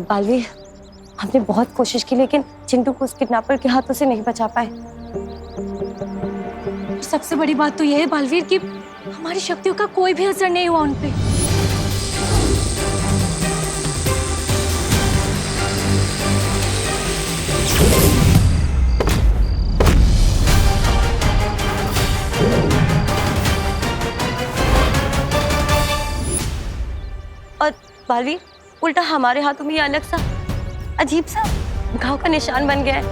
बालवीर, हमने बहुत कोशिश की लेकिन चिंटू को उस किडनैपर के हाथों से नहीं बचा पाए। सबसे बड़ी बात तो यह है बालवीर कि हमारी शक्तियों का कोई भी असर नहीं हुआ उन पे। और बालवीर, उल्टा हमारे हाथों में ये अलग सा अजीब सा घाव का निशान बन गया है।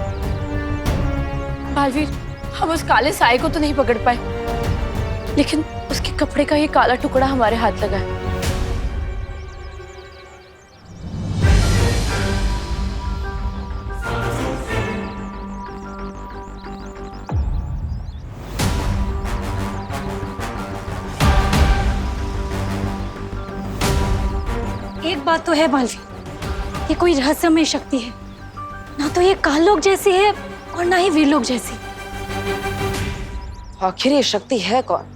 बालवीर, हम उस काले साए को तो नहीं पकड़ पाए, लेकिन उसके कपड़े का ये काला टुकड़ा हमारे हाथ लगा है। एक बात तो है बालवीर, ये कोई रहस्यमय शक्ति है। ना तो ये काललोक जैसी है और ना ही वीरलोक जैसी। आखिर ये शक्ति है कौन?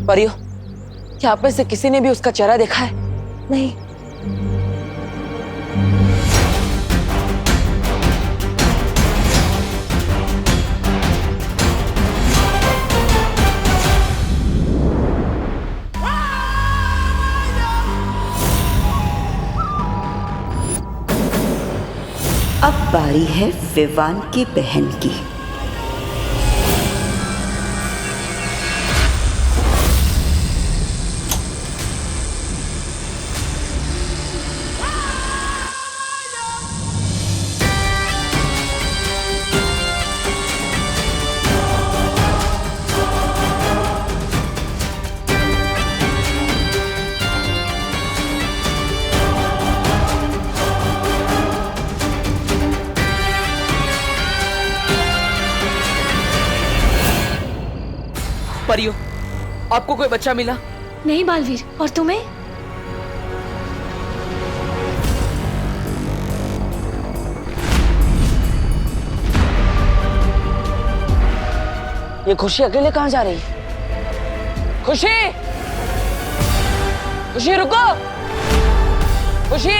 परियो, क्या आप में से किसी ने भी उसका चेहरा देखा है? नहीं। अब बारी है विवान की बहन की। परियो, आपको कोई बच्चा मिला? नहीं बालवीर, और तुम्हें? ये खुशी अकेले कहाँ जा रही है? खुशी! खुशी रुको! खुशी!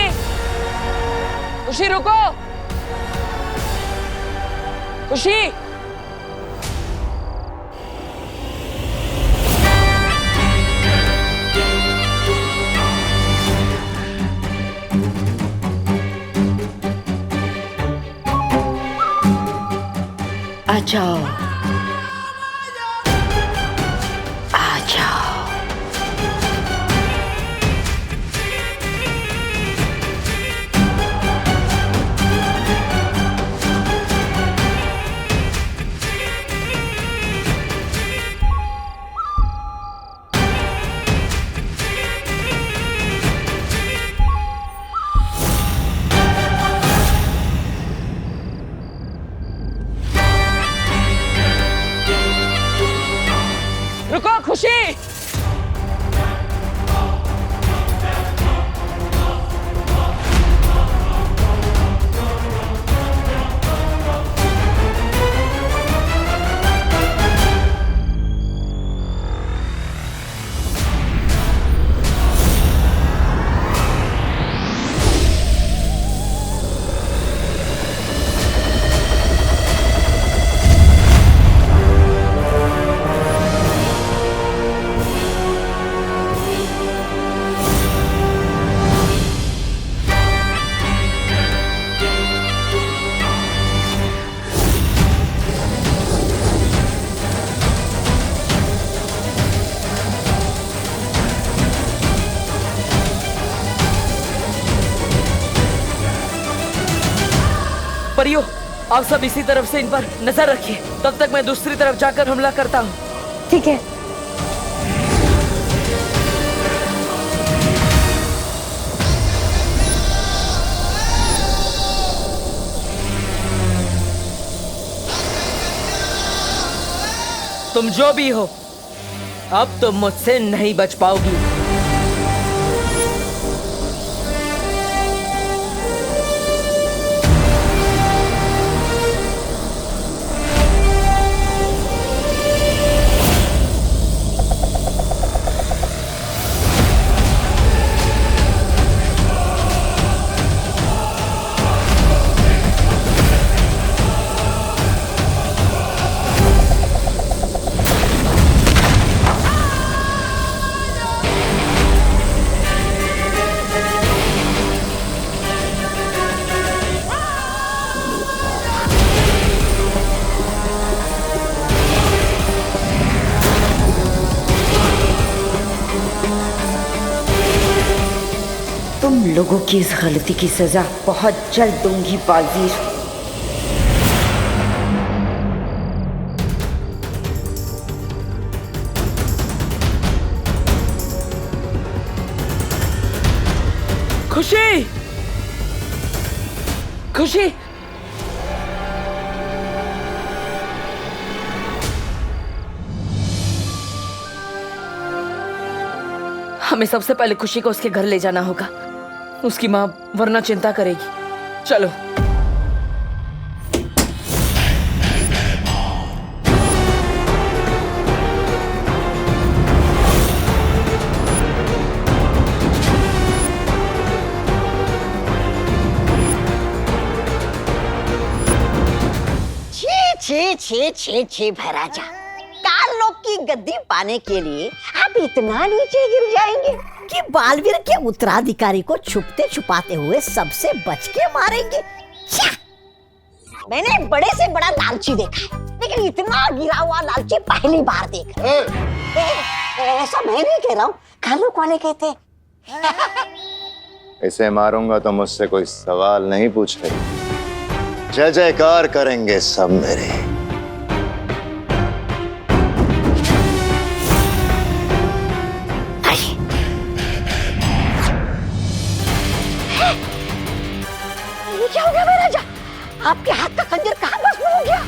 खुशी रुको! खुशी! आ जाओ, आ जाओ। रुको खुशी! परियो, आप सब इसी तरफ से इन पर नजर रखिए, तब तक मैं दूसरी तरफ जाकर हमला करता हूँ। ठीक है। तुम जो भी हो, अब तुम मुझसे नहीं बच पाओगी। तुम लोगों की इस गलती की सजा बहुत जल्द दूंगी बालवीर। खुशी, खुशी, हमें सबसे पहले खुशी को उसके घर ले जाना होगा। उसकी माँ वरना चिंता करेगी। चलो। छे भराजा, काल लोग की गद्दी पाने के लिए आप इतना नीचे गिर जाएंगे कि बालवीर के उत्तराधिकारी को छुपते छुपाते हुए सबसे बच के मारेंगे। मैंने बड़े से बड़ा लालची देखा है, लेकिन इतना गिरा हुआ लालची पहली बार देख रहा हूं। ऐसा मैं नहीं कह रहा हूँ, कालूक वाले कहते। इसे मारूंगा तो मुझसे कोई सवाल नहीं पूछेगा। जय जयकार करेंगे सब मेरे। ये क्या हो गया महाराजा? आपके हाथ का खंजर कहाँ भस्म हो गया?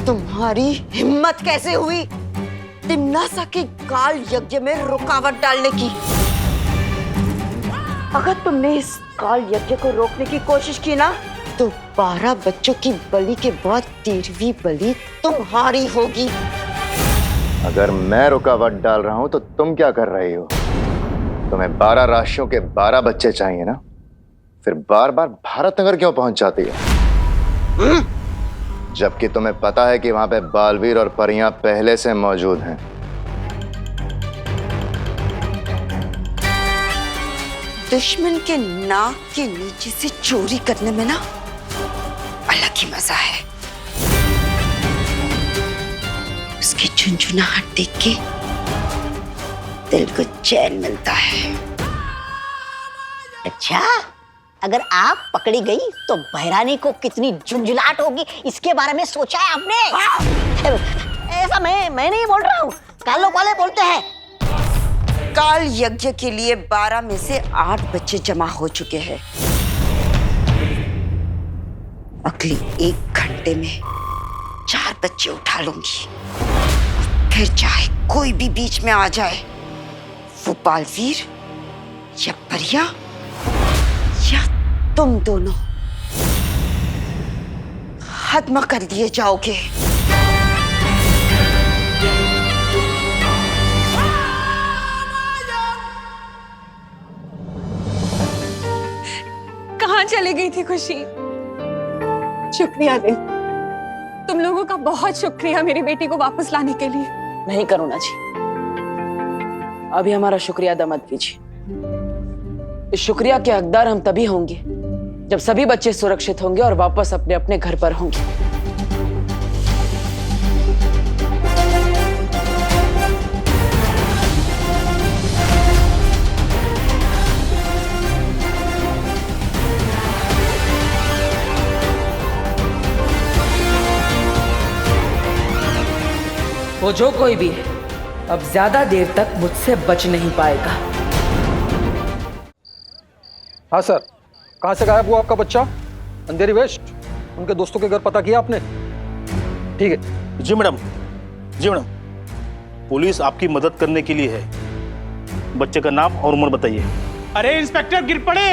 तुम्हारी हिम्मत कैसे हुई तिम्नासा के काल यज्ञ में रुकावट डालने की? अगर तुमने इस काल यज्ञ को रोकने की कोशिश की ना, तो 12 बच्चों की बलि के बाद 13वीं बलि तुम्हारी होगी। अगर मैं रुकावट डाल रहा हूं तो तुम क्या कर रही हो? तुम्हें 12 राशियों के 12 बच्चे चाहिए ना? फिर बार बार भारत नगर क्यों पहुंच जाती है? जबकि तुम्हें पता है कि वहां पे बालवीर और परियां पहले से मौजूद हैं। दुश्मन के नाक के नीचे से चोरी करने में ना अलग ही मजा है। उसकी झुनझुनाहट देख के दिल को चैन मिलता है। अच्छा, अगर आप पकड़ी गई तो बहरानी को कितनी झुंझुलाहट होगी, इसके बारे में सोचा है आपने? ऐसा मैं नहीं बोल रहा हूँ, कालों वाले बोलते हैं। काल यज्ञ के लिए 12 में से 8 बच्चे जमा हो चुके हैं। अगले 1 घंटे में 4 बच्चे उठा लूंगी। फिर चाहे कोई भी बीच में आ जाए, वो बालवीर या परिया या तुम दोनों खत्म कर दिए जाओगे। कहाँ चली गई थी खुशी? शुक्रिया दे, तुम लोगों का बहुत शुक्रिया मेरी बेटी को वापस लाने के लिए। नहीं करुणा जी, अभी हमारा शुक्रिया अदा मत कीजिए। इस शुक्रिया के हकदार हम तभी होंगे जब सभी बच्चे सुरक्षित होंगे और वापस अपने अपने घर पर होंगे। वो जो कोई भी है, अब ज्यादा देर तक मुझसे बच नहीं पाएगा। हाँ सर, कहाँ से गायब हुआ आपका बच्चा? अंधेरी वेस्ट, उनके दोस्तों के घर पता किया आपने? ठीक है। जी मैडम, जी मैडम, पुलिस आपकी मदद करने के लिए है। बच्चे का नाम और उम्र बताइए। अरे इंस्पेक्टर गिर पड़े।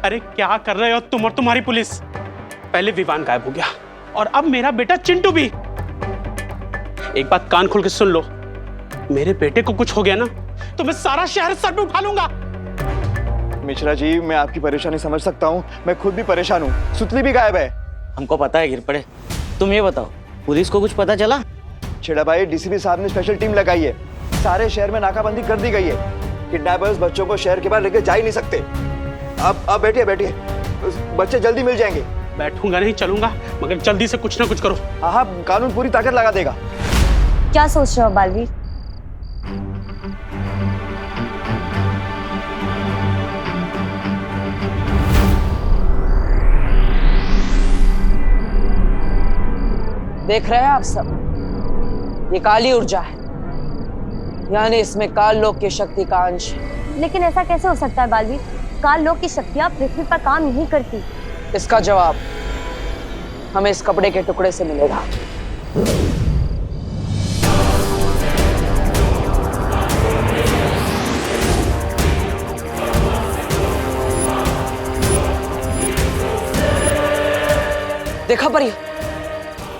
अरे क्या कर रहे हो तुम और तुम्हारी पुलिस? पहले विवान गायब हो गया और अब मेरा बेटा चिंटू भी। एक बात कान खोल के सुन लो, मेरे बेटे को कुछ हो गया ना तो मैं सारा शहर सर पे उठा लूंगा। मिश्रा जी, मैं आपकी परेशानी समझ सकता हूँ। मैं खुद भी परेशान हूँ। सुतली भी गायब है। हमको पता है गिर पड़े। तुम ये बताओ, पुलिस को कुछ पता चला? छेड़ा भाई, डीसीपी साहब ने स्पेशल टीम लगाई है, सारे शहर में नाकाबंदी कर दी गई है। किडनैपर्स बच्चों को शहर के बाहर लेके जा ही नहीं सकते। आप बैठिए बैठिए, बच्चे जल्दी मिल जाएंगे। बैठूंगा नहीं, चलूंगा, मगर जल्दी से कुछ ना कुछ करो। हाँ, कानून पूरी ताकत लगा देगा। क्या सोच रहे हो बालवीर? देख रहे हैं आप सब, ये काली ऊर्जा है, यानी इसमें काल लोक की शक्ति का अंश है। लेकिन ऐसा कैसे हो सकता है बालवीर? काल लोक की शक्तियां पृथ्वी पर काम नहीं करती। इसका जवाब हमें इस कपड़े के टुकड़े से मिलेगा। देखा परियो,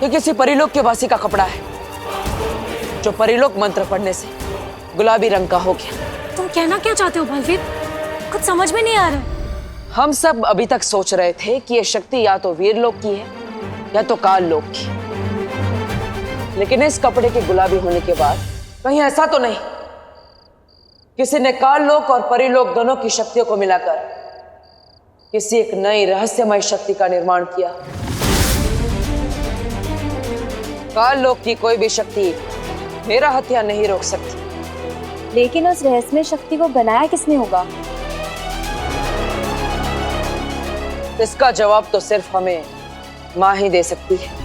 ये किसी परिलोक के वासी का कपड़ा है, जो परिलोक मंत्र पढ़ने से गुलाबी रंग का हो गया। तुम कहना क्या चाहते हो बालवीर? कुछ समझ में नहीं आ रहा। हम सब अभी तक सोच रहे थे कि ये शक्ति या तो वीरलोक की है या तो काल लोक की, लेकिन इस कपड़े के गुलाबी होने के बाद कहीं ऐसा तो नहीं किसी ने काल लोक और परिलोक दोनों की शक्तियों को मिलाकर किसी एक नई रहस्यमय शक्ति का निर्माण किया। काल लोक की कोई भी शक्ति मेरा हत्या नहीं रोक सकती। लेकिन उस रहस्यमय शक्ति को बनाया किसने होगा? इसका जवाब तो सिर्फ हमें माँ ही दे सकती है।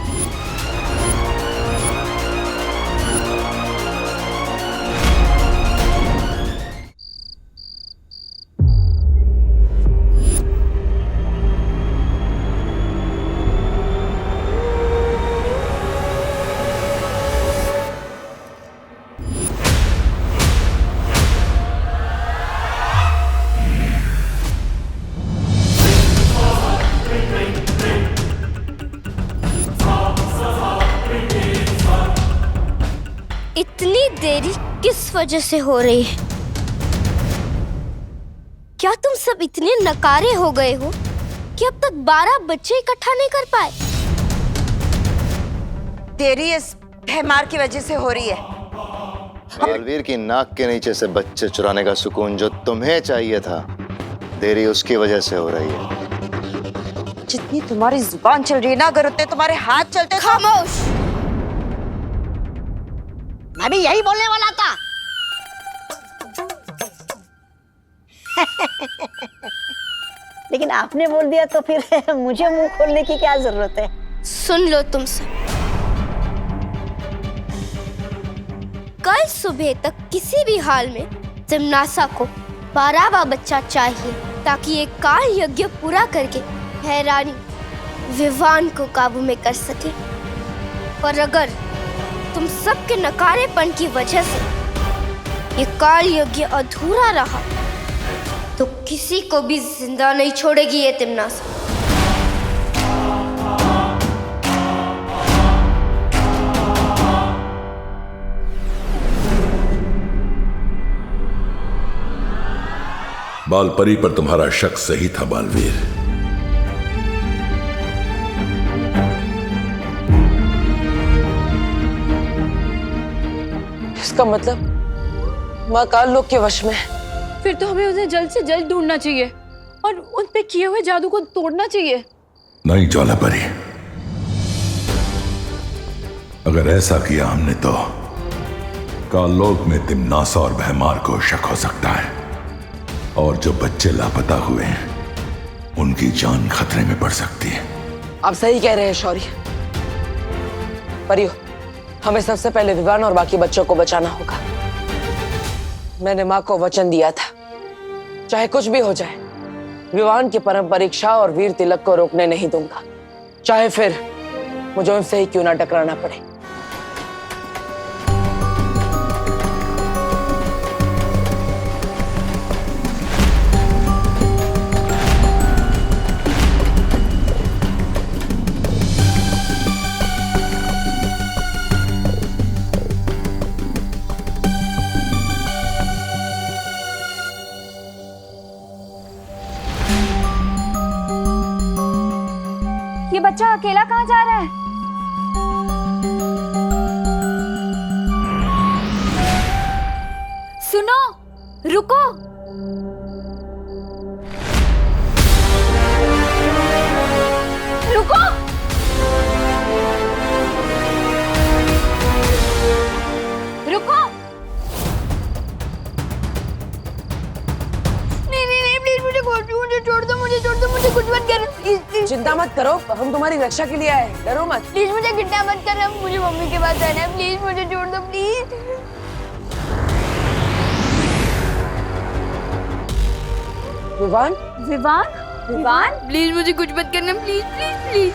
इतनी देरी किस वजह से हो रही है? क्या तुम सब इतने नकारे हो गए हो कि अब तक 12 बच्चे इकट्ठा नहीं कर पाए? देरी इस भैमार की वजह से हो रही है। बालवीर की नाक के नीचे से बच्चे चुराने का सुकून जो तुम्हें चाहिए था, देरी उसकी वजह से हो रही है। जितनी तुम्हारी जुबान चल रही है ना, अगर उतने तुम्हारे हाथ चलते। खामोश! मैं भी यही बोलने वाला था। लेकिन आपने बोल दिया तो फिर मुझे मुंह खोलने की क्या जरूरत है? सुन लो तुम सब, कल सुबह तक किसी भी हाल में तिमनासा को 12वां बच्चा चाहिए, ताकि ये काल यज्ञ पूरा करके हैरानी विवान को काबू में कर सके। और अगर तुम सबके नकारेपन की वजह से ये काल यज्ञ अधूरा रहा तो किसी को भी जिंदा नहीं छोड़ेगी ये तिमनासा। बालपरी पर तुम्हारा शक सही था बालवीर। इसका मतलब माँ काल लोक के वश में है। फिर तो हमें उन्हें जल्द से जल्द ढूंढना चाहिए और उन पे किए हुए जादू को तोड़ना चाहिए। नहीं ज्वालापरी, अगर ऐसा किया हमने तो काललोक में तिमनासा और भैमार को शक हो सकता है, और जो बच्चे लापता हुए हैं उनकी जान खतरे में पड़ सकती है। आप सही कह रहे हैं शौर्य। परियो, हमें सबसे पहले विवान और बाकी बच्चों को बचाना होगा। मैंने माँ को वचन दिया था, चाहे कुछ भी हो जाए, विवान की परम परीक्षा और वीर तिलक को रोकने नहीं दूंगा, चाहे फिर मुझे उनसे ही क्यों ना टकराना पड़े। ये बच्चा अकेला कहाँ जा रहा है? रुको। रुको। रुको। नहीं, प्लीज मुझे छोड़ दो, मुझे कुछ मत करो प्लीज। चिंता मत करो, हम तुम्हारी रक्षा के लिए आए, डरो मत। प्लीज मुझे किडनैप मत करना, मुझे मम्मी के पास जाना है, प्लीज मुझे छोड़ दो प्लीज। विवान, प्लीज मुझे कुछ मत करना, प्लीज प्लीज प्लीज।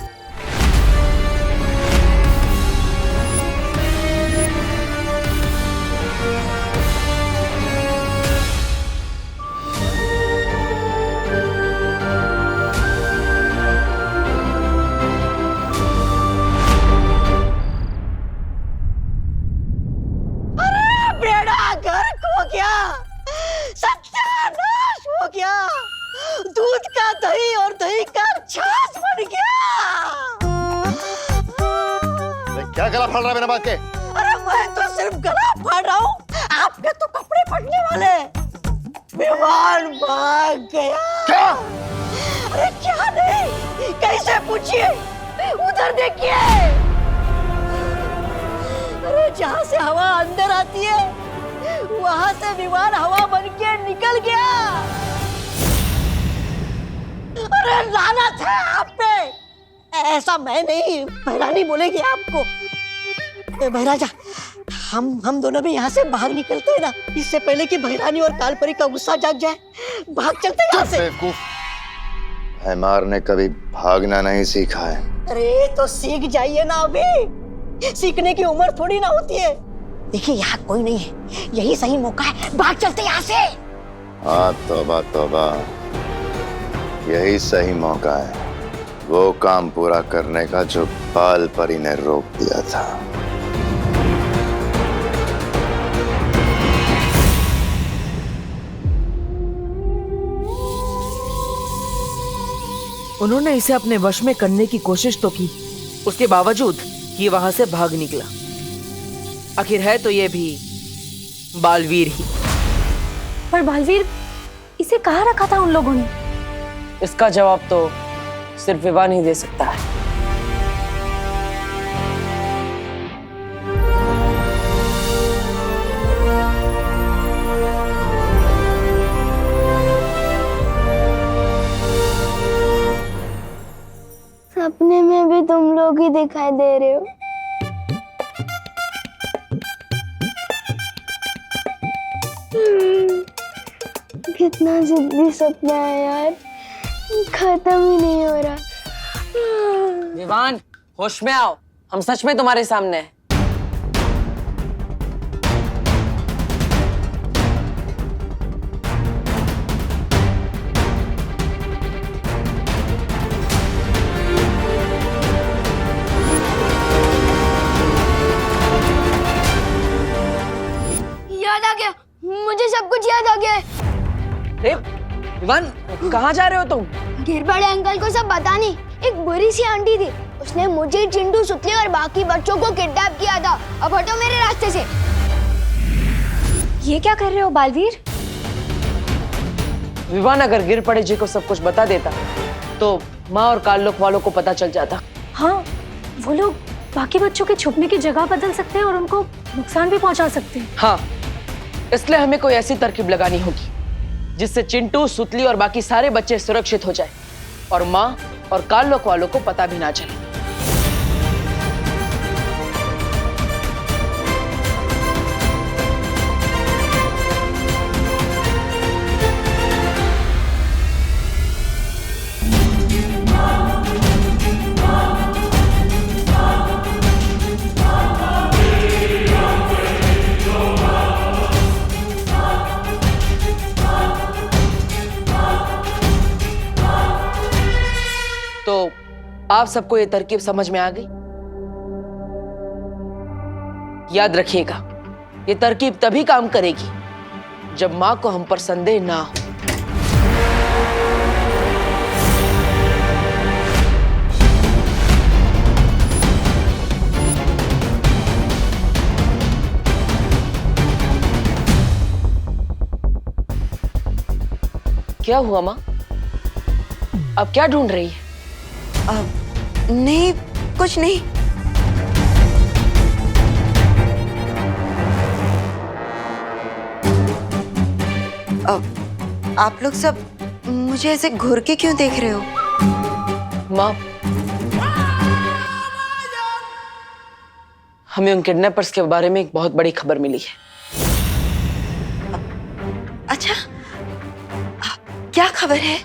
बेड़ा घर खो गया, सत्यानाश हो गया, दूध का दही और दही का छाछ बन गया। क्या गला फाड़ रहा है बिना बात के? अरे मैं तो सिर्फ गला फाड़ रहा हूँ, आपके तो कपड़े फटने वाले। विवान भाग गया। क्या? अरे क्या नहीं, कैसे पूछिए, उधर देखिए। अरे जहाँ से हवा अंदर आती है वहां से विमान हवा बन के निकल गया। अरे लानत है आप पे। ऐसा मैं नहीं, भैरानी बोलेगी आपको। भैराजा, हम दोनों भी यहाँ से बाहर निकलते हैं ना, इससे पहले कि भैरानी और कालपरी का गुस्सा जाग जाए। भाग चलते हैं यहाँ से। हैमार ने कभी भागना नहीं सीखा है। अरे तो सीख जाइए ना, अभी सीखने की उम्र थोड़ी ना होती है। देखिए यहाँ कोई नहीं है, यही सही मौका है, भाग चलते यहाँ से। हाँ तौबा तौबा, यही सही मौका है वो काम पूरा करने का जो बाल परी ने रोक दिया था। उन्होंने इसे अपने वश में करने की कोशिश तो की, उसके बावजूद ये वहां से भाग निकला। आखिर है तो ये भी बालवीर ही। पर बालवीर, इसे कहाँ रखा था उन लोगों ने? इसका जवाब तो सिर्फ विवान ही दे सकता है। सपने में भी तुम लोग ही दिखाई दे रहे हो। कितना जिद्दी सपना है यार, खत्म ही नहीं हो रहा। विवान, होश में आओ, हम सच में तुम्हारे सामने हैं। याद आ गया, मुझे सब कुछ याद आ गया है। विवान, कहाँ जा रहे हो तुम? गिर बड़े अंकल को सब बता नहीं, एक बुरी सी आंटी थी, उसने मुझे, चिंटू, सुतली और बाकी बच्चों को किडनैप किया था। अब हटो मेरे रास्ते से। ये क्या कर रहे हो बालवीर? विवान अगर गिर पड़े जी को सब कुछ बता देता तो माँ और काललोक वालों को पता चल जाता। हाँ, वो लोग बाकी बच्चों के छुपने की जगह बदल सकते हैं और उनको नुकसान भी पहुंचा सकते हैं। हाँ, इसलिए हमें कोई ऐसी तरकीब लगानी होगी जिससे चिंटू, सुतली और बाकी सारे बच्चे सुरक्षित हो जाए और माँ और काललोक वालों को पता भी ना चले। तो आप सबको ये तरकीब समझ में आ गई? याद रखिएगा, ये तरकीब तभी काम करेगी जब माँ को हम पर संदेह ना हो। क्या हुआ माँ? अब क्या ढूंढ रही है? नहीं, कुछ नहीं। आप लोग सब मुझे ऐसे घूर के क्यों देख रहे हो? माँ, हमें उन किडनैपर्स के बारे में एक बहुत बड़ी खबर मिली है। अच्छा, क्या खबर है?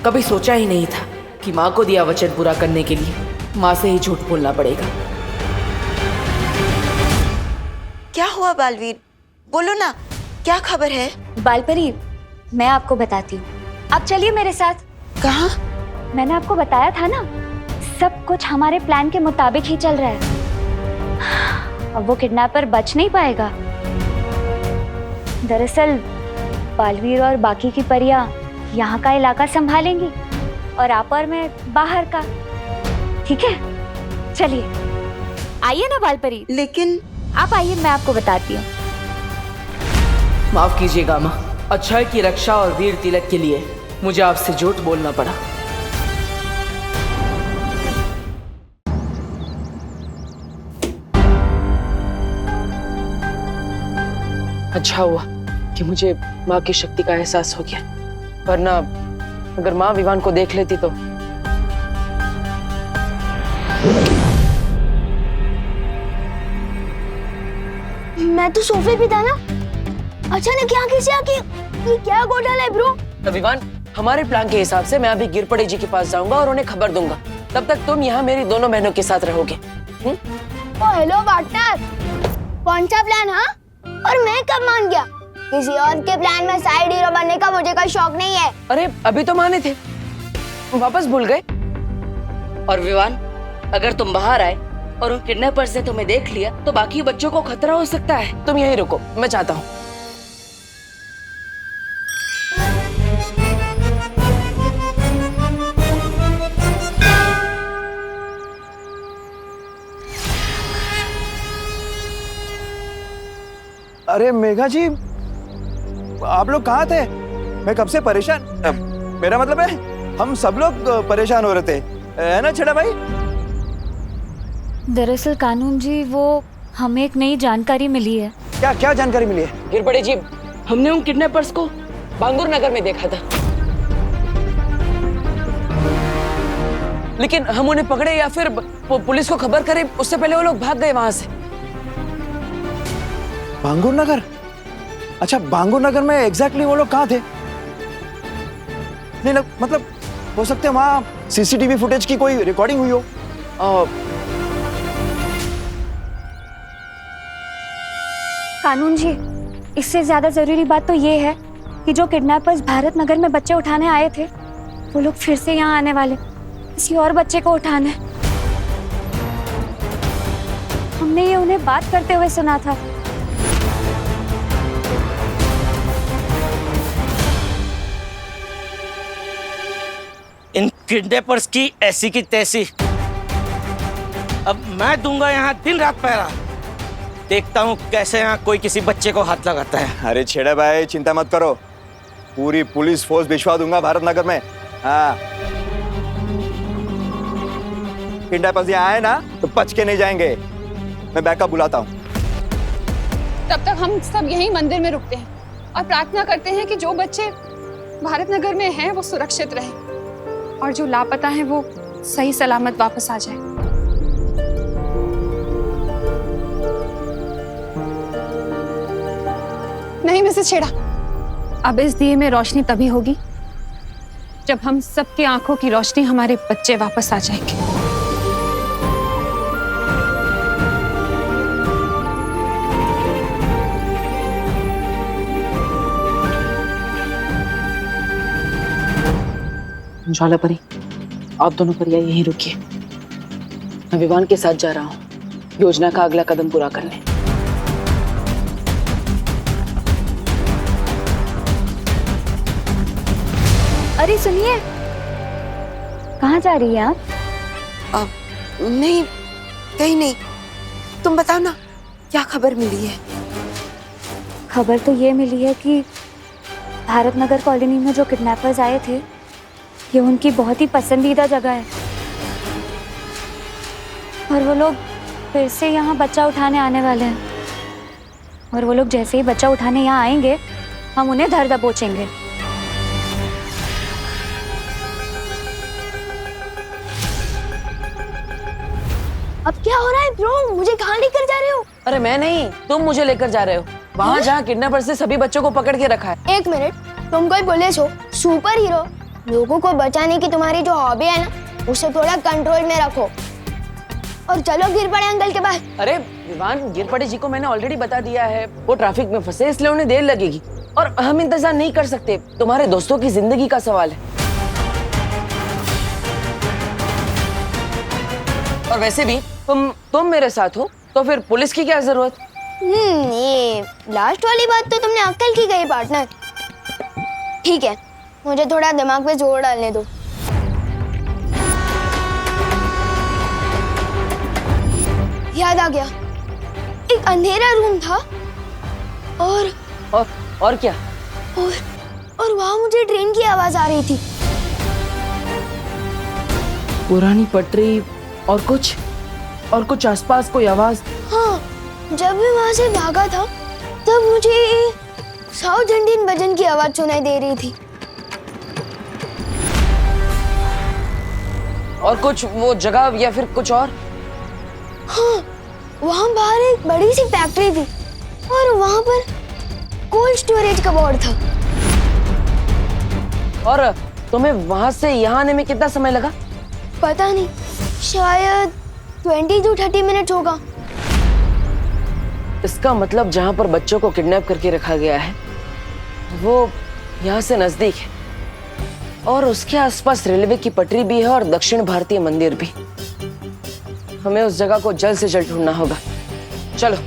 कभी सोचा ही नहीं था कि माँ को दिया वचन पूरा करने के लिए माँ से ही झूठ बोलना पड़ेगा। क्या हुआ बालवीर? बोलो ना, क्या खबर है? बालपरी, मैं आपको बताती हूँ। आप चलिए मेरे साथ। कहाँ? मैंने आपको बताया था ना, सब कुछ हमारे प्लान के मुताबिक ही चल रहा है। अब वो किडनैपर बच नहीं पाएगा। दरअसल बालवीर और बाकी की परियां यहाँ का इलाका संभालेंगी और आप और मैं बाहर का। ठीक है, चलिए। आइए ना बालपरी। लेकिन आप आइए, मैं आपको बताती हूँ। माफ कीजिएगा माँ, अच्छाई की रक्षा और वीर तिलक के लिए मुझे आपसे झूठ बोलना पड़ा। अच्छा हुआ कि मुझे माँ की शक्ति का एहसास हो गया, वरना अगर माँ विवान को देख लेती तो। मैं तो सोफे पे था ना, अचानक यहाँ कैसे आके? ये क्या घोटाला है ब्रो? विवान, हमारे प्लान के हिसाब से मैं अभी गिरपड़े जी के पास जाऊंगा और उन्हें खबर दूंगा। तब तक तुम यहाँ मेरी दोनों बहनों के साथ रहोगे। ओ हेलो पार्टनर, कौन सा प्लान? हाँ, और मैं कब मान गया? किसी और के प्लान में साइड हीरो बनने का मुझे कोई शौक नहीं है। अरे अभी तो माने थे, वापस भूल गए। और विवान, अगर तुम बाहर आए और उन किडनैपर्स ने तुम्हें देख लिया तो बाकी बच्चों को खतरा हो सकता है। तुम यहीं रुको, मैं चाहता हूँ। अरे मेघा जी, आप लोग कहाँ थे? मैं कब से परेशान, मेरा मतलब है हम सब लोग परेशान हो रहे थे, है ना छेड़ा भाई? दरअसल कानून जी, वो हमें एक नई जानकारी मिली है। क्या क्या जानकारी मिली है? गिरपड़े जी, हमने उन किडनैपर्स को बांगुर नगर में देखा था, लेकिन हम उन्हें पकड़े या फिर पुलिस को खबर करें उससे पहले वो लोग भाग गए वहां से। बांगुर नगर? अच्छा, बांगुर नगर में एग्जैक्टली वो लोग कहाँ थे? नहीं मतलब हो सकते हैं वहां सीसीटीवी फुटेज की कोई रिकॉर्डिंग हुई हो। कानून जी, इससे ज्यादा जरूरी बात तो ये है कि जो किडनैपर्स भारत नगर में बच्चे उठाने आए थे, वो लोग फिर से यहाँ आने वाले, किसी और बच्चे को उठाने। हमने ये उन्हें बात करते हुए सुना था। इन किडनैपर्स की ऐसी की तैसी। अब मैं दूंगा यहाँ दिन रात पहरा, देखता हूँ कैसे यहाँ कोई किसी बच्चे को हाथ लगाता है। अरे छेड़ा भाई, चिंता मत करो, पूरी पुलिस फोर्स भिजवा दूंगा भारत नगर में। हाँ, किडनैपर्स यहाँ आए ना तो बच के नहीं जाएंगे। मैं बैकअप बुलाता हूँ। तब तक हम सब यहीं मंदिर में रुकते हैं और प्रार्थना करते हैं कि जो बच्चे भारत नगर में हैं वो सुरक्षित रहें और जो लापता हैं वो सही सलामत वापस आ जाए। नहीं मिसेस छेड़ा, अब इस दिए में रोशनी तभी होगी जब हम सबकी आंखों की रोशनी हमारे बच्चे वापस आ जाएंगे। ज्वाला परी, आप दोनों परियां यहीं रुकिए। मैं विवान के साथ जा रहा हूँ योजना का अगला कदम पूरा करने। अरे सुनिए, कहाँ जा रही हैं आप? नहीं, कहीं नहीं। तुम बताओ ना, क्या खबर मिली है? खबर तो ये मिली है कि भारत नगर कॉलोनी में जो किडनैपर्स आए थे, ये उनकी बहुत ही पसंदीदा जगह है और वो लोग फिर से यहाँ बच्चा उठाने आने वाले हैं। और वो लोग जैसे ही बच्चा उठाने यहाँ आएंगे, हम उन्हें धर दबोचेंगे। अब क्या हो रहा है ब्रो? मुझे कहाँ लेकर जा रहे हो? अरे मैं नहीं, तुम मुझे लेकर जा रहे हो वहाँ जहाँ किडनैपर से सभी बच्चों को पकड़ के रखा है। एक मिनट, तुम कोई पुलिस हो, सुपर हीरो? लोगों को बचाने की तुम्हारी जो हॉबी है ना, उसे थोड़ा कंट्रोल में रखो और चलो गिरपड़े अंकल के पास। अरे विवान, गिरपड़े जी को मैंने ऑलरेडी बता दिया है, वो ट्रैफिक में फंसे इसलिए उन्हें देर लगेगी और हम इंतजार नहीं कर सकते। तुम्हारे दोस्तों की जिंदगी का सवाल है। और वैसे भी तुम मेरे साथ हो तो फिर पुलिस की क्या जरूरत? ये लास्ट वाली बात तो तुमने अक्ल की गई पार्टनर। ठीक है, मुझे थोड़ा दिमाग पे जोर डालने दो। याद आ गया, एक अंधेरा रूम था और क्या? और वहां मुझे ट्रेन की आवाज आ रही थी। पुरानी पटरी और कुछ आसपास कोई आवाज? हाँ, जब मैं वहां से भागा था तब मुझे साउथ इंडियन भजन की आवाज सुनाई दे रही थी। और कुछ वो जगह या फिर कुछ और? हाँ, वहाँ बाहर एक बड़ी सी फैक्ट्री थी और वहाँ पर कोल्ड स्टोरेज का बोर्ड था। और तुम्हें वहां से यहाँ आने में कितना समय लगा? पता नहीं, शायद 20 to 30 मिनट होगा। इसका मतलब जहाँ पर बच्चों को किडनैप करके रखा गया है वो यहाँ से नजदीक है और उसके आसपास रेलवे की पटरी भी है और दक्षिण भारतीय मंदिर भी। हमें उस जगह को जल्द से जल्द ढूंढना होगा। चलो।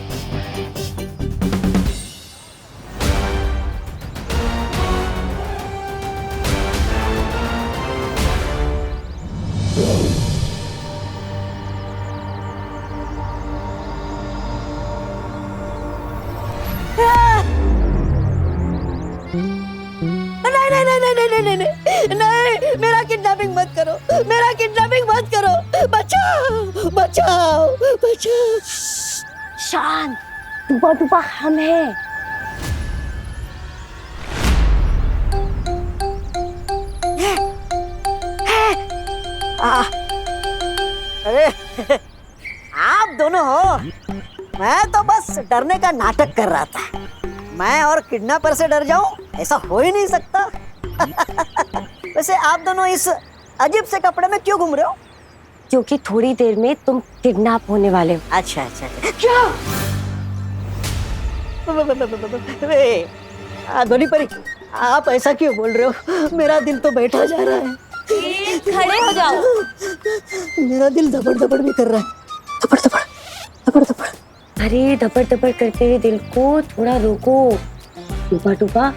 नहीं, मेरा किडनैपिंग मत करो, मेरा किडनैपिंग मत करो। बचाओ बचाओ बचाओ। शांत, टूपा हम हैं। अरे आप दोनों हो? मैं तो बस डरने का नाटक कर रहा था। मैं और किडनैपर से डर जाऊं, ऐसा हो ही नहीं सकता। वैसे आप दोनों इस अजीब से कपड़े में क्यों घूम रहे हो? क्योंकि थोड़ी देर में तुम किडनैप होने वाले हो। अच्छा अच्छा। क्या? धोनी परी, आप ऐसा क्यों बोल रहे हो? मेरा दिल तो बैठा जा रहा है। खड़े हो जाओ। मेरा दिल धपड़ धपड़ भी कर रहा है। धपड़ धपड़ धपड़ धपड़। अरे धपड़ धपड़ करते हुए दिल को थोड़ा रोको। टूपा,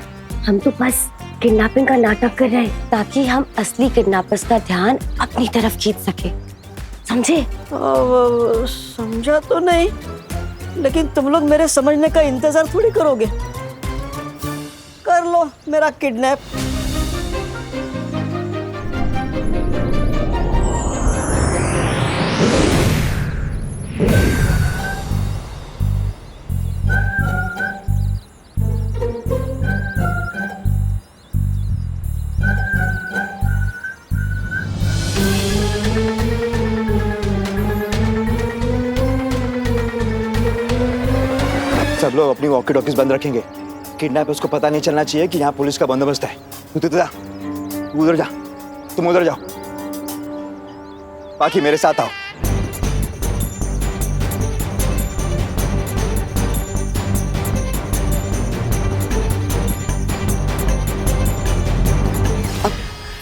हम तो बस किडनैपिंग का नाटक कर रहे हैं ताकि हम असली किडनैपर्स का ध्यान अपनी तरफ खींच सके, समझे? समझा तो नहीं, लेकिन तुम लोग मेरे समझने का इंतजार थोड़ी करोगे। कर लो मेरा किडनैप। सब लोग अपनी वॉकी टॉकीज बंद रखेंगे। किडनैपर्स को पता नहीं चलना चाहिए कि यहाँ पुलिस का बंदोबस्त है। तू जा, तू उधर जा, तुम उधर जाओ, बाकी मेरे साथ आओ।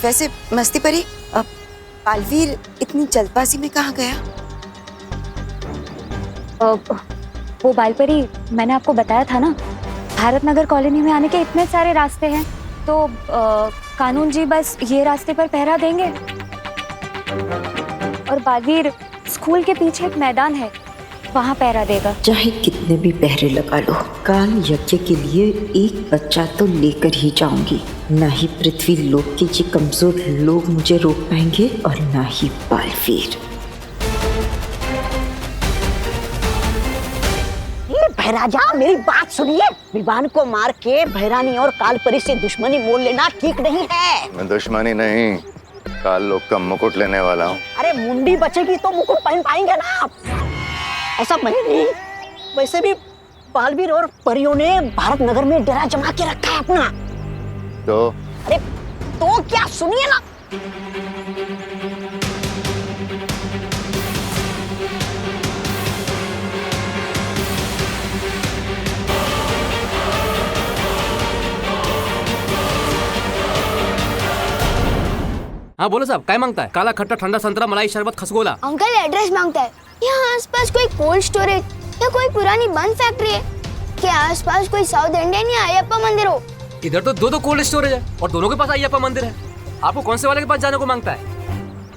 वैसे मस्ती परी, अब बालवीर इतनी जल्दबाजी में कहाँ गया? वो बालपरी, मैंने आपको बताया था ना, भारत नगर कॉलोनी में आने के इतने सारे रास्ते हैं, तो कानून जी बस ये रास्ते पर पहरा देंगे। और बालवीर, स्कूल के पीछे एक मैदान है, वहाँ पहरा देगा। चाहे कितने भी पहरे लगा लो, काल यज्ञ के लिए एक बच्चा तो लेकर ही जाऊंगी। ना ही पृथ्वी लोक के ये कमजोर लोग मुझे रोक पाएंगे और ना ही बालवीर। भैराजा मेरी बात सुनिए, विवान को मार के भैरानी और कालपरी से दुश्मनी मोल लेना ठीक नहीं है। मैं दुश्मनी नहीं, काल लोक का मुकुट लेने वाला हूँ। अरे मुंडी बचेगी तो मुकुट पहन पाएंगे ना आप। ऐसा मैं नहीं, वैसे भी बालवीर और परियों ने भारत नगर में डेरा जमा के रखा है अपना। तो अरे तो क्या, सुनिए ना। हाँ बोलो साहब, क्या मांगता है? काला खट्टा ठंडा संतरा मलाई शरबत खसगोला। अंकल एड्रेस मांगता है। यहाँ आसपास कोई कोल्ड स्टोरेज या कोई पुरानी बंद फैक्ट्री है क्या? आसपास कोई साउथ इंडियन या अयप्पा मंदिर हो? इधर तो दो कोल्ड स्टोरेज है और दोनों के पास अयप्पा मंदिर है। आपको कौन से वाले के पास जाने को मांगता है?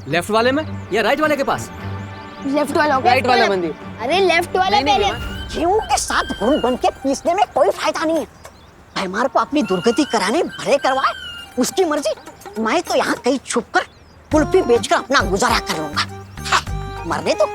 लेफ्ट वाले में या राइट वाले के पास? लेफ्ट वाला। राइट वाला मंदिर। अरे लेफ्ट वाला पहले। गेहूं के साथ घुन बन के पीसने में कोई फायदा नहीं है। भैमार को अपनी दुर्गति कराने भले करवाए, उसकी मर्जी। मैं तो यहाँ कहीं छुप कर कुल्फी बेचकर अपना गुजारा कर लूंगा। मरने तो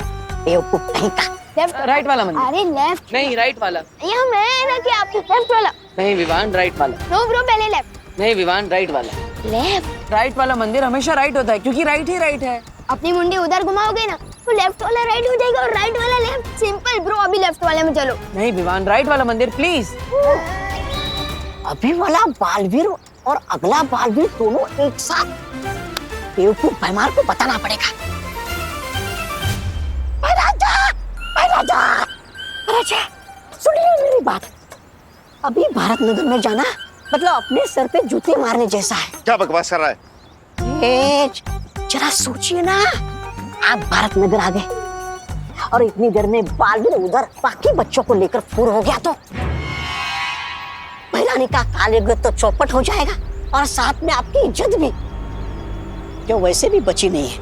बेवकूफ कहीं का। लेफ्ट राइट वाला मंदिर। अरे लेफ्ट नहीं, राइट वाला। यहाँ मैं ना कि आपके लेफ्ट वाला। नहीं विवान, राइट वाला। नो ब्रो, पहले लेफ्ट। नहीं विवान, राइट वाला। लेफ्ट। राइट वाला मंदिर हमेशा राइट होता है क्योंकि राइट ही राइट है। अपनी मुंडी उधर घुमाओगे ना तो लेफ्ट वाला राइट हो जाएगा और राइट वाला लेफ्ट। सिंपल ब्रो, अभी लेफ्ट वाले में चलो। नहीं विवान, राइट वाला मंदिर प्लीज। अभी वाला बालवीर और अगला बालवीर दोनों एक साथ। बेवकूफ भैमार को बताना पड़ेगा। राजा सुनिए मेरी बात। अभी भारत नगर में जाना मतलब अपने सर पे जूते मारने जैसा है। क्या बकवास कर रहा है? जरा सोचिए ना, आप भारत नगर आ गए और इतनी देर में बालवीर उधर बाकी बच्चों को लेकर फुर हो गया तो भैरानी का काल तो चौपट हो जाएगा और साथ में आपकी इज्जत भी, जो वैसे भी बची नहीं है।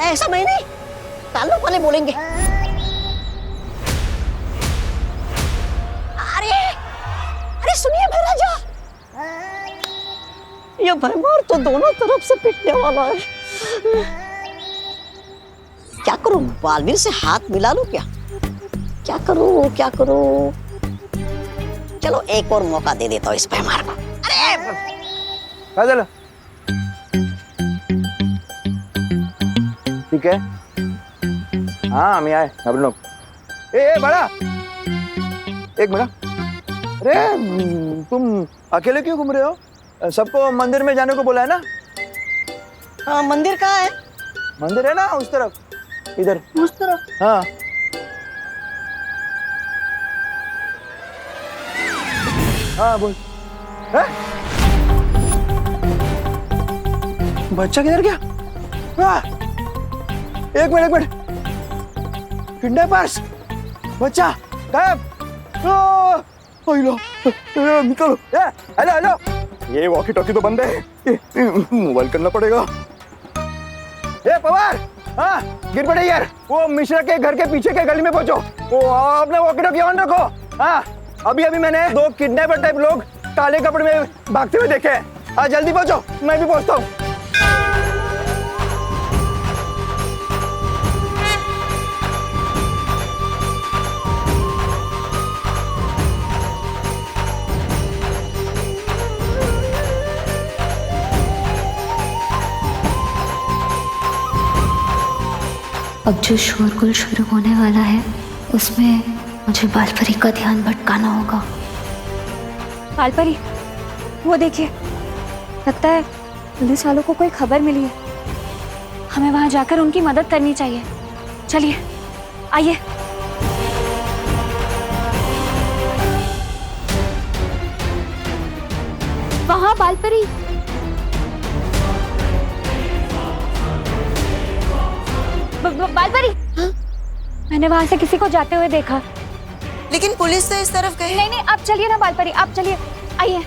ऐसा मैं नहीं, कालों वाले बोलेंगे। अरे सुनिए भैराजा, ये भैमार तो दोनों तरफ से पिटने वाला है। क्या करूं, बालवीर से हाथ मिला लूं क्या? क्या करूं? चलो एक और मौका दे देता हूँ इस भैमार को। अरे ठीक है, हाँ हम आए। अब लोग ए बड़ा, एक मिनट। अरे तुम अकेले क्यों घूम रहे हो? सबको मंदिर में जाने को बोला है ना? हाँ, मंदिर कहाँ है? मंदिर है ना उस तरफ, इधर उस तरफ। हाँ हाँ बोल। है? बच्चा किधर गया? एक मिनट। किडनैपर्स, बच्चा गायब। निकलो। हेलो, ये वॉकी टॉकी तो बंद है, मोबाइल करना पड़ेगा। ए पवार, हाँ गिर पड़े यार। वो मिश्रा के घर के पीछे के गली में पहुंचो। वो अपने वॉकी टॉकी ऑन रखो। हाँ अभी मैंने 2 किडनैपर टाइप लोग काले कपड़े में भागते हुए देखे हैं। हाँ जल्दी पहुंचो, मैं भी पहुंचता हूँ। अब जो शोरगुल शुरू होने वाला है उसमें मुझे बालपरी का ध्यान भटकाना होगा। बालपरी, वो देखिए, लगता है पुलिस वालों को कोई खबर मिली है। हमें वहां जाकर उनकी मदद करनी चाहिए। चलिए आइए। वहां बालपरी। बालपरी, मैंने वहां से किसी को जाते हुए देखा। लेकिन पुलिस तो इस तरफ गई। नहीं, आप चलिए ना बालपरी, आप चलिए, आइए।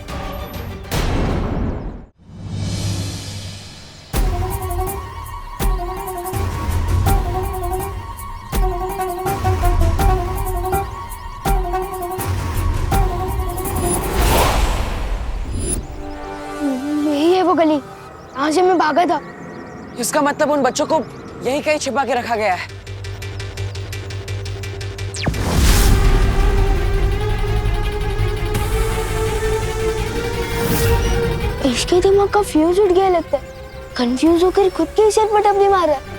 से मैं भागा था। इसका मतलब उन बच्चों को यही कहीं छिपा के रखा गया है। इसके दिमाग का फ्यूज उठ गया लगता है। कंफ्यूज होकर खुद के सिर पर टपली मार रहा है।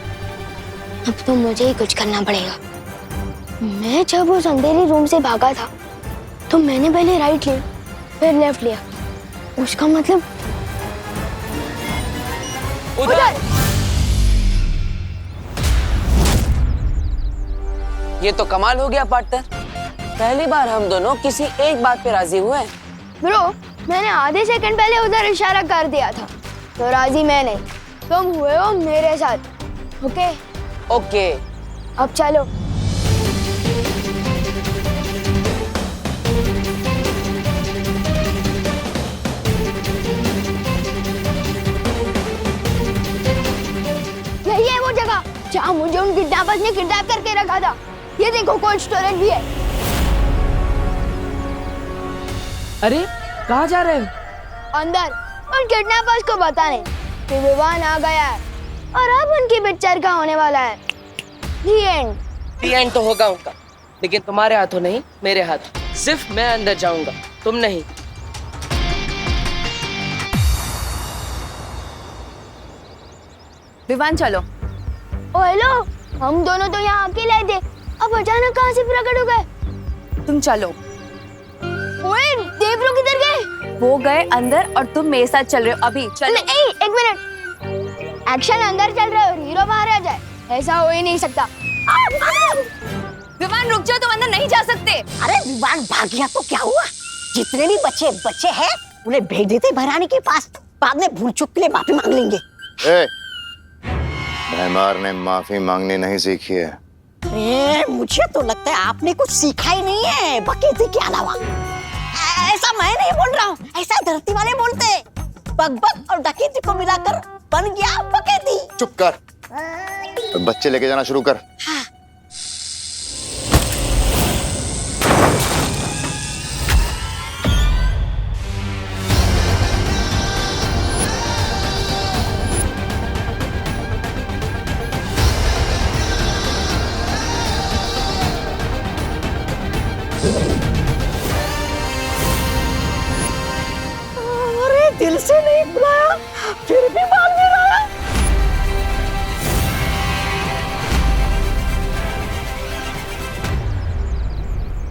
अब तो मुझे ही कुछ करना पड़ेगा। मैं जब उस अंधेरे रूम से भागा था तो मैंने पहले राइट लिया फिर लेफ्ट लिया। उसका मतलब उधर। ये तो कमाल हो गया पार्टनर। पहली बार हम दोनों किसी एक बात पे राजी हुए हैं। ब्रो, मैंने आधे सेकंड पहले उधर इशारा कर दिया था तो राजी मैं नहीं, तुम हुए हो मेरे साथ। ओके ओके, अब चलो। यही है वो जगह जहाँ मुझे उन किडनैपर्स ने किडनैप करके रखा था। ये देखो कोल्ड स्टोरेज भी है। अरे कहाँ जा रहे हो? अंदर उन किडनैपर्स को बताने कि विवान आ गया है और अब उनकी पिक्चर का होने वाला है। The end। The end तो होगा उनका, लेकिन तुम्हारे हाथों नहीं, मेरे हाथ। सिर्फ मैं अंदर जाऊंगा, तुम नहीं। विवान चलो। ओ हेलो, हम दोनों तो यहाँ अकेले थे, अब अचानक कहाँ से प्रकट हो गए? तुम चलो। ओए, देवरू किधर गए? वो गए अंदर और तुम मेरे साथ चल रहे हो अभी। चलो। एक मिनट, एक्शन अंदर चल रहा है और हीरो बाहर आ जाए, ऐसा हो ही नहीं सकता। विवान रुक जाओ, तुम अंदर नहीं जा सकते। अरे विवान भाग गया तो क्या हुआ? जितने भी बच्चे हैं उन्हें भेज देते भरानी के पास, बाद में भूल चूक के लिए माफी मांग लेंगे। भैमार ने माफी मांगनी नहीं सीखी है। अरे मुझे तो लगता है आपने कुछ सीखा ही नहीं है बकेती के अलावा। ऐसा मैं नहीं बोल रहा हूँ, ऐसा धरती वाले बोलते हैं। बकबक और डकैती को मिलाकर बन गया बकेती। चुप कर, तो बच्चे लेके जाना शुरू कर। हाँ। दिल से नहीं बुलाया फिर भी मान नहीं रहा।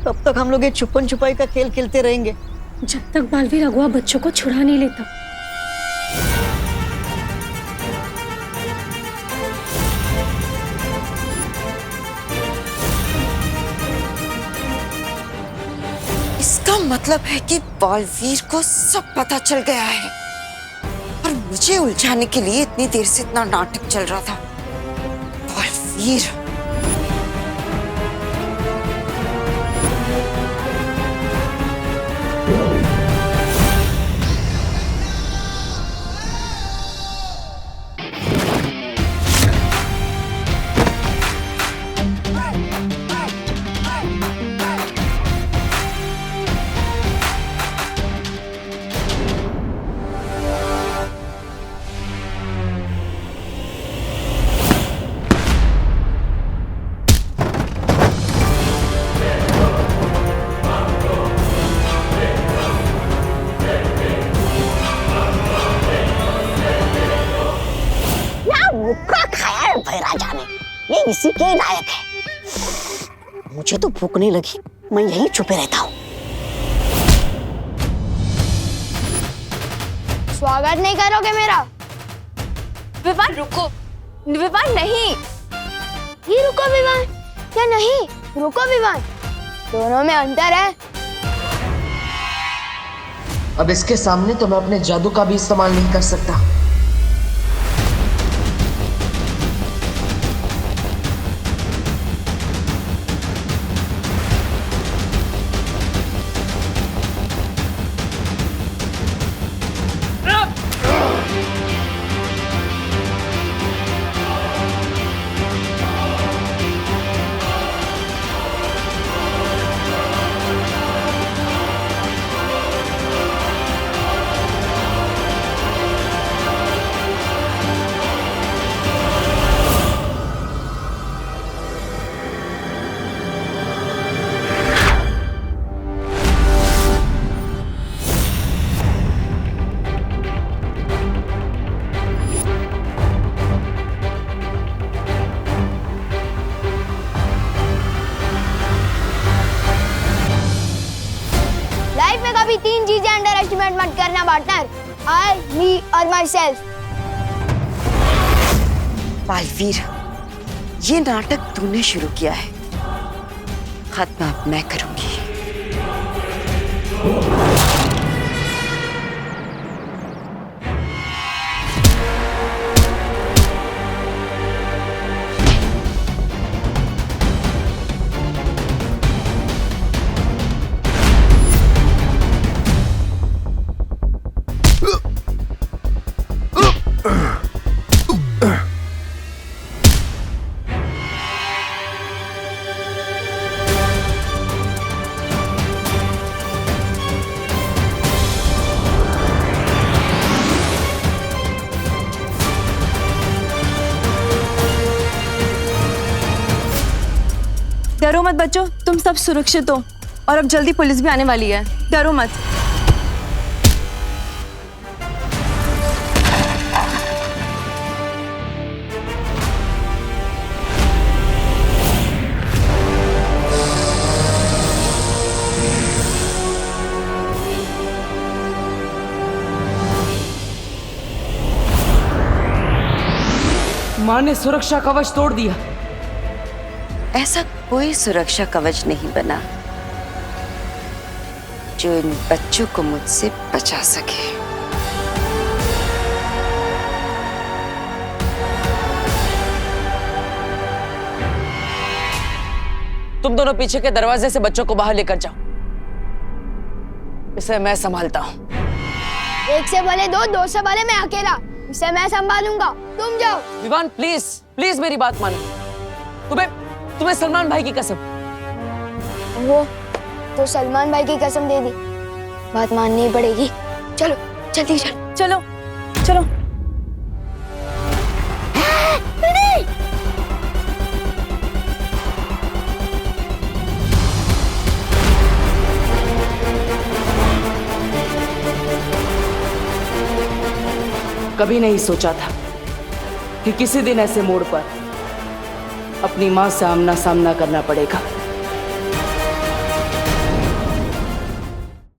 तब तक हम लोग ये छुपन छुपाई का खेल खेलते रहेंगे जब तक बालवीर अगुआ बच्चों को छुड़ा नहीं लेता। इसका मतलब है कि बालवीर को सब पता चल गया है और मुझे उलझाने के लिए इतनी देर से इतना नाटक चल रहा था। बालवीर भैराजा ने, ये इसी के लायक है। मुझे तो भूख नहीं लगी, मैं यहीं छुपे रहता हूँ। स्वागत नहीं करोगे मेरा? विवान रुको। विवान नहीं। ये रुको विवान या नहीं? रुको विवान, दोनों में अंतर है। अब इसके सामने तो मैं अपने जादू का भी इस्तेमाल नहीं कर सकता। कभी 3 चीजें अंडर एस्टिमेट मत करना पार्टनर, आई, मी और माई सेल्फ। बालवीर, ये नाटक तूने शुरू किया है, खत्म अब मैं करूंगी। डरो मत बच्चों, तुम सब सुरक्षित हो और अब जल्दी पुलिस भी आने वाली है, डरो मत। माँ ने सुरक्षा कवच तोड़ दिया। ऐसा कोई सुरक्षा कवच नहीं बना जो इन बच्चों को मुझसे बचा सके। तुम दोनों पीछे के दरवाजे से बच्चों को बाहर लेकर जाओ, इसे मैं संभालता हूँ। 1 से भले 2, 2 से भले मैं अकेला, इसे मैं संभालूंगा, तुम जाओ। विवान प्लीज प्लीज मेरी बात मानो। तुम्हें सलमान भाई की कसम। वो तो सलमान भाई की कसम दे दी, बात माननी पड़ेगी। चलो जल्दी चलो चलो चलो। कभी नहीं सोचा था कि किसी दिन ऐसे मोड़ पर अपनी माँ से आमना सामना करना पड़ेगा।